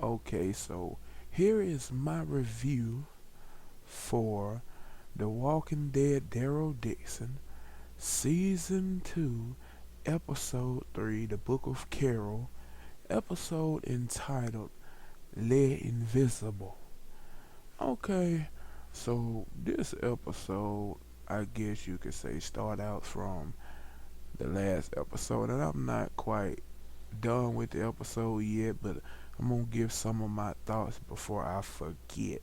Okay, so here is my review for The Walking Dead Daryl Dixon, Season 2, Episode 3, The Book of Carol, episode entitled Le Invisible. Okay, so this episode, I guess you could say, start out from the last episode, and I'm not quite done with the episode yet, but I'm gonna give some of my thoughts before I forget.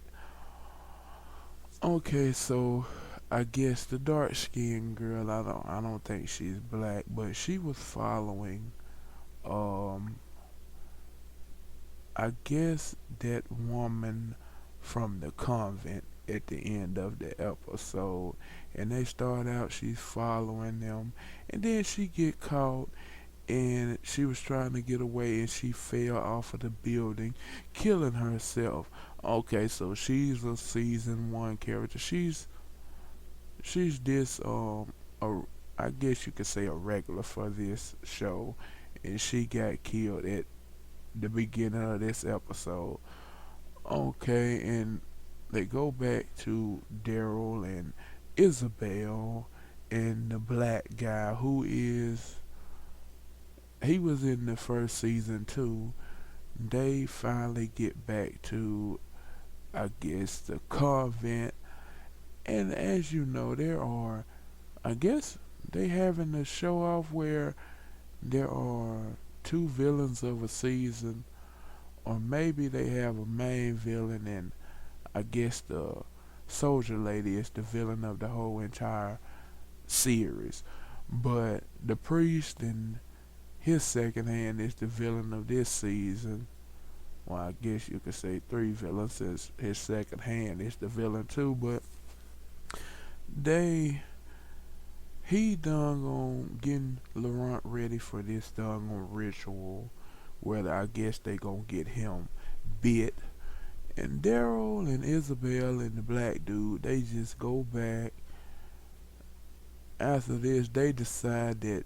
Okay, so I guess the dark skinned girl, I don't think she's black, but she was following um I guess that woman from the convent at the end of the episode, and they start out she's following them, and then she get caught, and she was trying to get away, and she fell off of the building, killing herself. Okay, so she's a season one character. She's this a I guess you could say a regular for this show, and she got killed at the beginning of this episode. Okay, and they go back to Daryl and Isabel and the black guy who is he was in the first season too. They finally get back to, I guess, the convent, and as you know, there are, I guess, they having a show off where there are two villains of a season, or maybe they have a main villain, and I guess the soldier lady is the villain of the whole entire series. But the priest and his second hand is the villain of this season. Well, I guess you could say three villains, since his second hand is the villain too. But they he done on getting Laurent ready for this done on ritual, where I guess they gonna get him bit. And Daryl and Isabel and the black dude, they just go back. After this, they decide that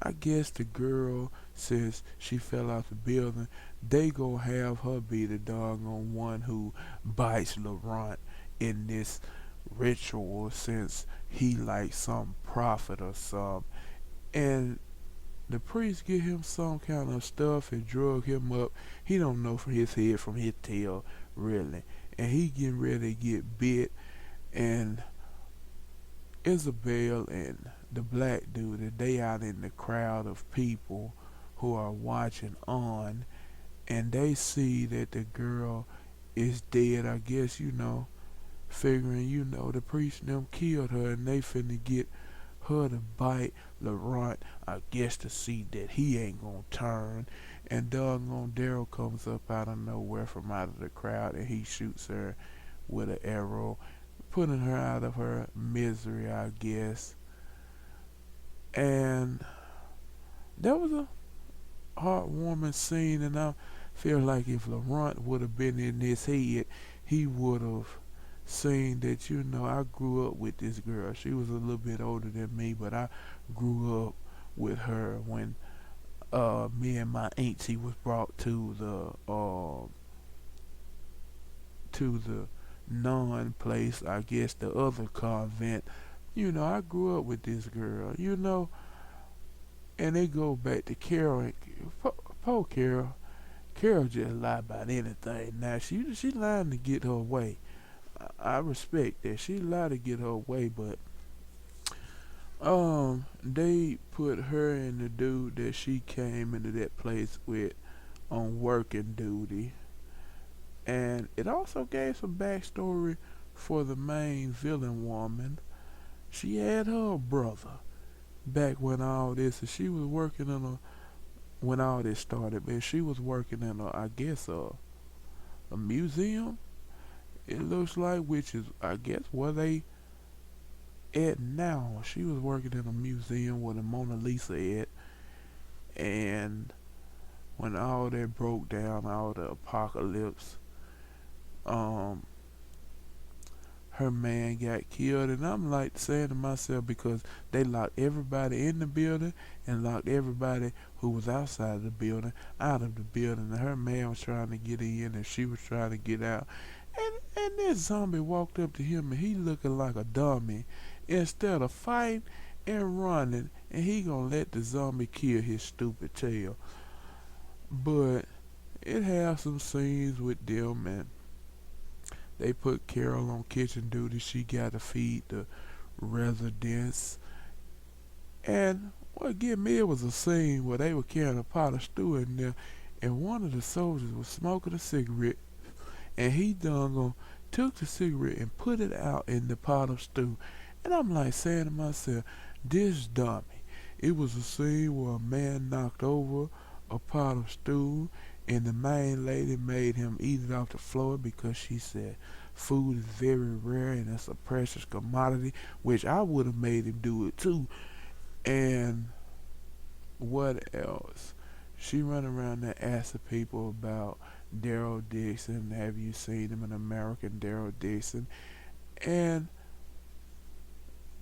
I guess the girl, since she fell out the building, they go have her be the doggone one who bites Laurent in this ritual, since he like some prophet or something. And the priest get him some kind of stuff and drug him up. He don't know from his head from his tail, really. And he getting ready to get bit. And Isabel and the black dude, they out in the crowd of people who are watching on, and they see that the girl is dead. I guess, figuring, the priest and them killed her, and they finna get her to bite Laurent, I guess, to see that he ain't gonna turn. And doggone Daryl comes up out of nowhere from out of the crowd, and he shoots her with an arrow, putting her out of her misery, I guess. And that was a heartwarming scene, and I feel like if Laurent would have been in his head, he would have seen that, I grew up with this girl. She was a little bit older than me, but I grew up with her when me and my auntie was brought to the non place, I guess the other convent. I grew up with this girl, and they go back to Carol, and poor Carol. Carol just lie about anything. Now she lying to get her way. I respect that. She lied to get her way, but they put her and the dude that she came into that place with on working duty. And it also gave some backstory for the main villain woman. She had her brother back when all this, and she was working in a when all this started, man. She was working in I guess a museum. It looks like, which is, I guess, where they at now. She was working in a museum where the Mona Lisa at, and when all that broke down, all the apocalypse, um, her man got killed. And I'm like saying to myself, because they locked everybody in the building and locked everybody who was outside the building out of the building. And her man was trying to get in and she was trying to get out. And this zombie walked up to him and he looking like a dummy. Instead of fighting and running, and he gonna let the zombie kill his stupid tail. But it has some scenes with them, and they put Carol on kitchen duty. She got to feed the residents. And what get me, it was a scene where they were carrying a pot of stew in there, and one of the soldiers was smoking a cigarette, and he done took the cigarette and put it out in the pot of stew. And I'm like saying to myself, this dummy. It was a scene where a man knocked over a pot of stew, and the main lady made him eat it off the floor because she said food is very rare and it's a precious commodity, which I would have made him do it too. And what else? She run around there asking people about Daryl Dixon. Have you seen him, an American Daryl Dixon? And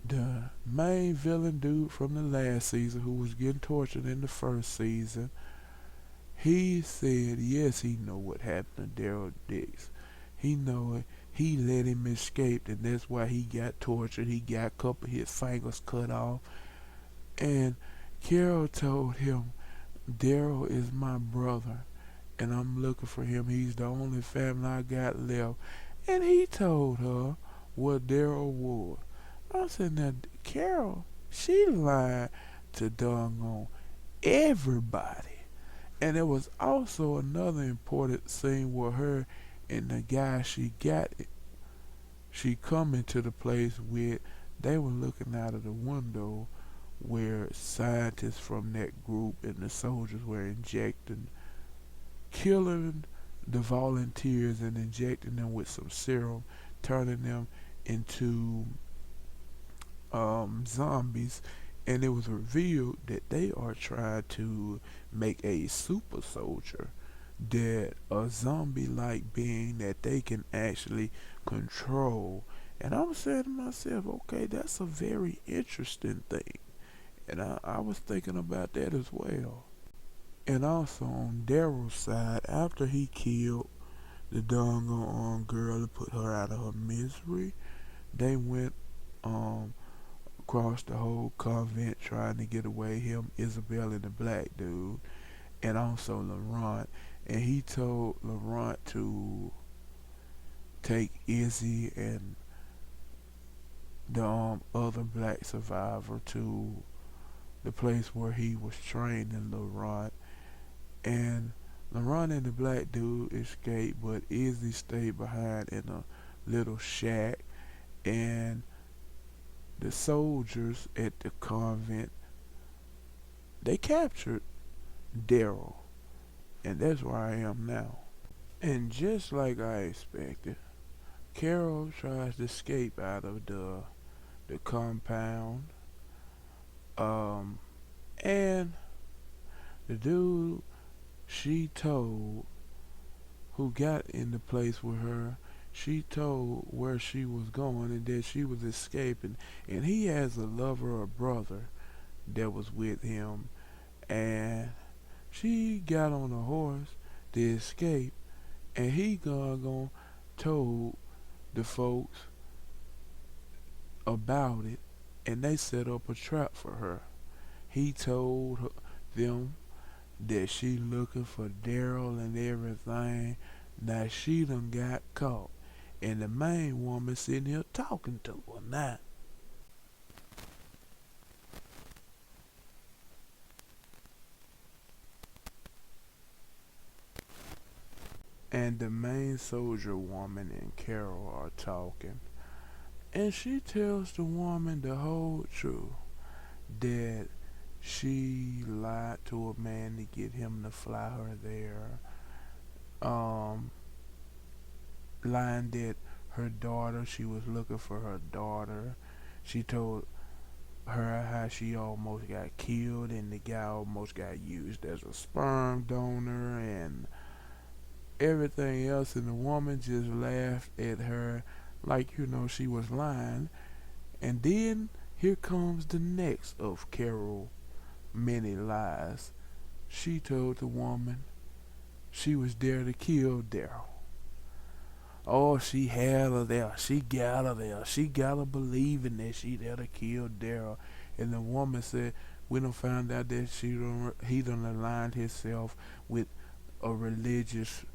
the main villain dude from the last season, who was getting tortured in the first season, he said yes, he know what happened to Daryl Dix. He know it. He let him escape, and that's why he got tortured. He got a couple of his fingers cut off. And Carol told him, Daryl is my brother, and I'm looking for him. He's the only family I got left. And he told her what Daryl was. I said, now, Carol, she lied to doggone everybody. And there was also another important scene where her and the guy she come into the place with, they were looking out of the window where scientists from that group and the soldiers were injecting, killing the volunteers and injecting them with some serum, turning them into zombies. And it was revealed that they are trying to make a super soldier, that a zombie like being that they can actually control. And I'm saying to myself, okay, that's a very interesting thing. And I was thinking about that as well. And also on Daryl's side, after he killed the doggone girl and put her out of her misery, they went across the whole convent trying to get away, him, Isabel, and the black dude, and also Laurent. And he told Laurent to take Izzy and the other black survivor to the place where he was training Laurent. And Laurent and the black dude escaped, but Izzy stayed behind in a little shack. And the soldiers at the convent, they captured Daryl. And that's where I am now. And just like I expected, Carol tries to escape out of the compound. And the dude she told, who got in the place with her, she told where she was going and that she was escaping. And he has a lover or brother that was with him. And she got on a horse to escape. And he gone told the folks about it. And they set up a trap for her. He told them that she looking for Daryl and everything. Now she done got caught. And the main woman sitting here talking to her now. And the main soldier woman and Carol are talking. And she tells the woman the whole truth, that she lied to a man to get him to fly her there. Lying that her daughter, she was looking for her daughter. She told her how she almost got killed and the guy almost got used as a sperm donor and everything else. And the woman just laughed at her like she was lying. And then here comes the next of Carol many lies. She told the woman she was there to kill Daryl. Oh, she had her there. She got her there. She got her believing that she there to kill Daryl. And the woman said, we done found out that he done aligned himself with a religious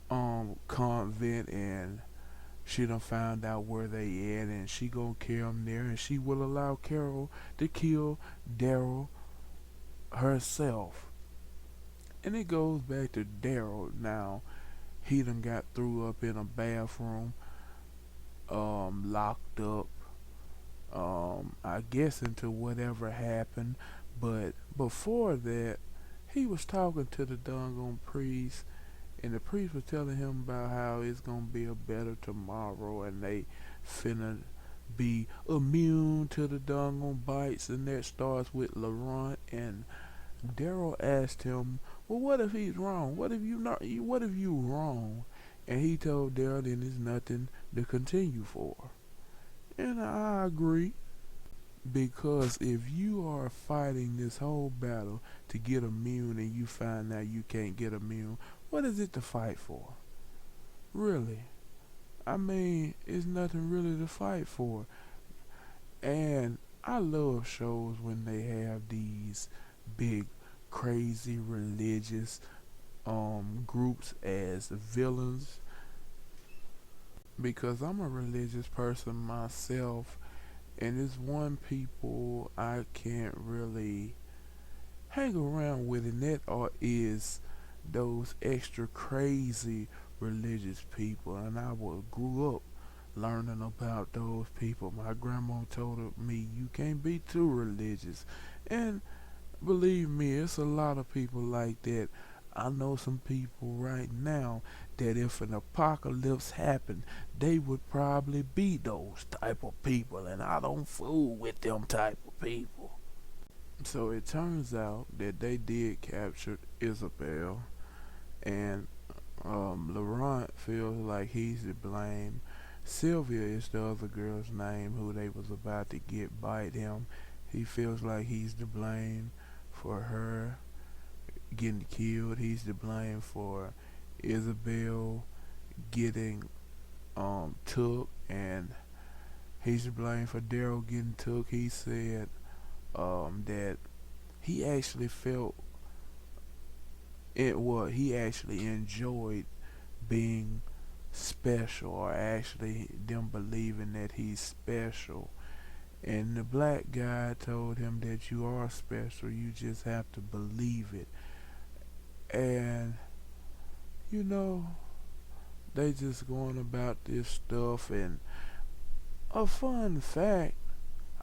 convent, and she done found out where they at, and she gonna kill him there, and she will allow Carol to kill Daryl herself. And it goes back to Daryl now. He done got threw up in a bathroom, locked up, I guess into whatever happened. But before that, he was talking to the doggone priest, and the priest was telling him about how it's gonna be a better tomorrow, and they finna be immune to the doggone bites, and that starts with Laurent. And Daryl asked him, "Well, what if he's wrong? What if you not? What if you wrong?" And he told Daryl, "Then there's nothing to continue for." And I agree, because if you are fighting this whole battle to get immune and you find out you can't get immune, what is it to fight for? Really? I mean, it's nothing really to fight for. And I love shows when they have these big, crazy religious groups as villains, because I'm a religious person myself, and it's one people I can't really hang around with, and that is those extra crazy religious people. And grew up learning about those people. My grandma told me you can't be too religious, and believe me, it's a lot of people like that. I know some people right now that if an apocalypse happened, they would probably be those type of people, and I don't fool with them type of people. So it turns out that they did capture Isabel, and Laurent feels like he's to blame. Sylvia is the other girl's name who they was about to get bite him. He feels like he's to blame for her getting killed. He's to blame for Isabel getting took, and he's to blame for Daryl getting took. He said that he actually felt it. What he actually enjoyed being special, or actually them believing that he's special. And the black guy told him that you are special, you just have to believe it. And you know, they just going about this stuff. And a fun fact,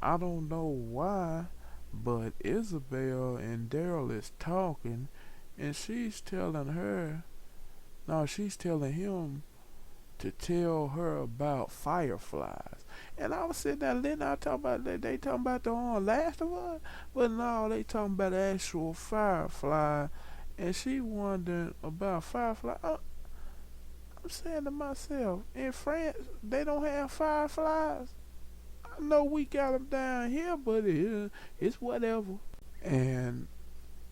I don't know why, but Isabel and Daryl is talking, and she's telling her, no, she's telling him to tell her about fireflies. And I was sitting there, then I talking about they talking about the Last of Us, but no, they talking about the actual firefly. And she wondering about firefly. I'm saying to myself, in France they don't have fireflies. I know we got them down here, but it's whatever. And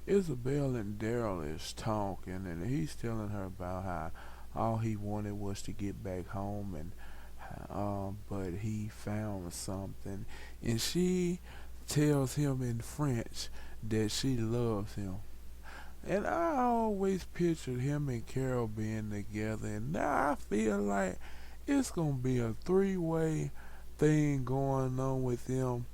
Isabel and Daryl is talking, and he's telling her about how all he wanted was to get back home, and but he found something, and she tells him in French that she loves him. And I always pictured him and Carol being together, and now I feel like it's gonna be a three-way thing going on with them.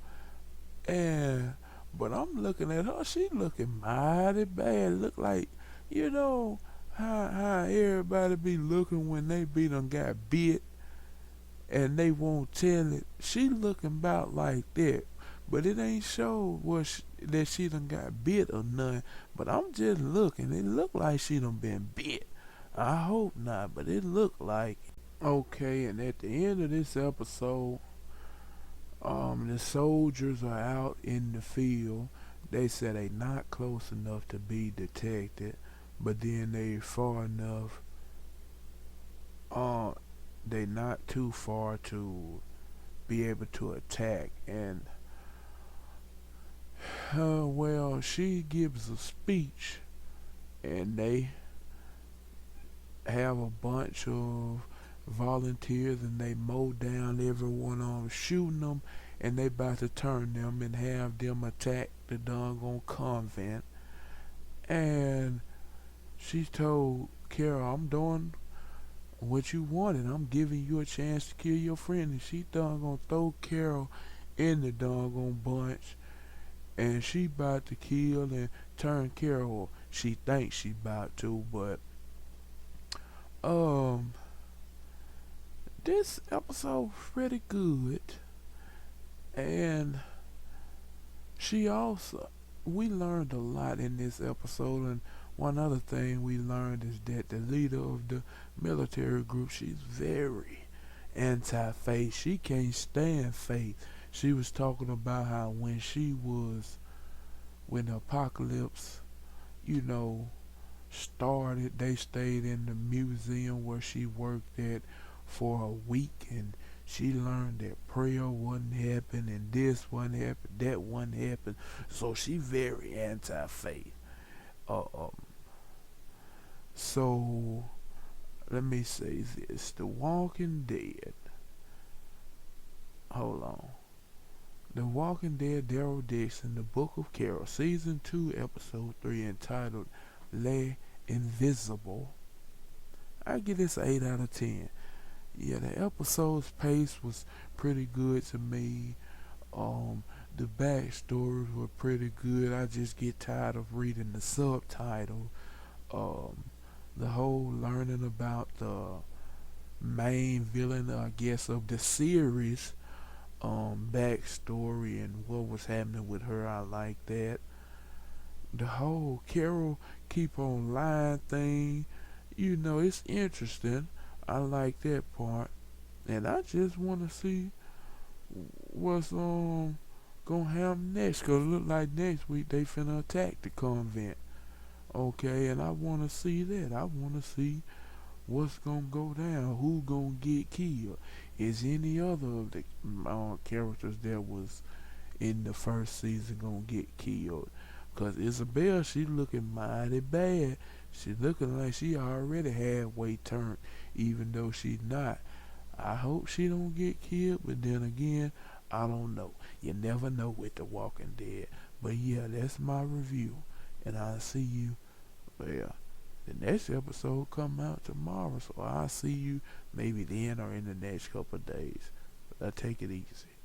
And but I'm looking at her, she looking mighty bad. Look like, you know, how everybody be looking when they be done got bit and they won't tell it. She looking about like that. But it ain't show that she done got bit or nothing. But I'm just looking. It look like she done been bit. I hope not, but it look like it. Okay, and at the end of this episode, the soldiers are out in the field. They said they not close enough to be detected, but then they far enough they not too far to be able to attack. And well, she gives a speech, and they have a bunch of volunteers, and they mow down everyone on shooting them, and they about to turn them and have them attack the doggone convent. And she told Carol, I'm doing what you wanted. I'm giving you a chance to kill your friend. And she doggone throw Carol in the doggone bunch, and she about to kill and turn Carol. She thinks she about to, but um this episode pretty good. And she also, we learned a lot in this episode. And one other thing we learned is that the leader of the military group, she's very anti-faith. She can't stand faith. She was talking about how when the apocalypse, you know, started, they stayed in the museum where she worked at for a week, and she learned that prayer wasn't happening, and this wasn't happening, that wasn't happening. So she very anti-faith. Uh, um, so let me say this: The Walking Dead. Hold on. The Walking Dead, Daryl Dixon, The Book of Carol, Season 2, Episode 3, entitled Les Invisible. I give this 8 out of 10. Yeah, the episode's pace was pretty good to me. Um, the backstories were pretty good. I just get tired of reading the subtitle. Um, the whole learning about the main villain, I guess, of the series, backstory and what was happening with her, I like that. The whole Carol keep on lying thing, it's interesting. I like that part, and I just want to see what's gonna happen next. Cause it look like next week they finna attack the convent. Okay, and I want to see that. I want to see what's gonna go down. Who gonna get killed? Is any other of the characters that was in the first season gonna get killed? Cause Isabel, she looking mighty bad. She looking like she already halfway turned, even though she's not. I hope she don't get killed, but then again, I don't know. You never know with The Walking Dead. But yeah, that's my review, and I'll see you. Well, the next episode come out tomorrow, so I'll see you maybe then or in the next couple of days. But I take it easy.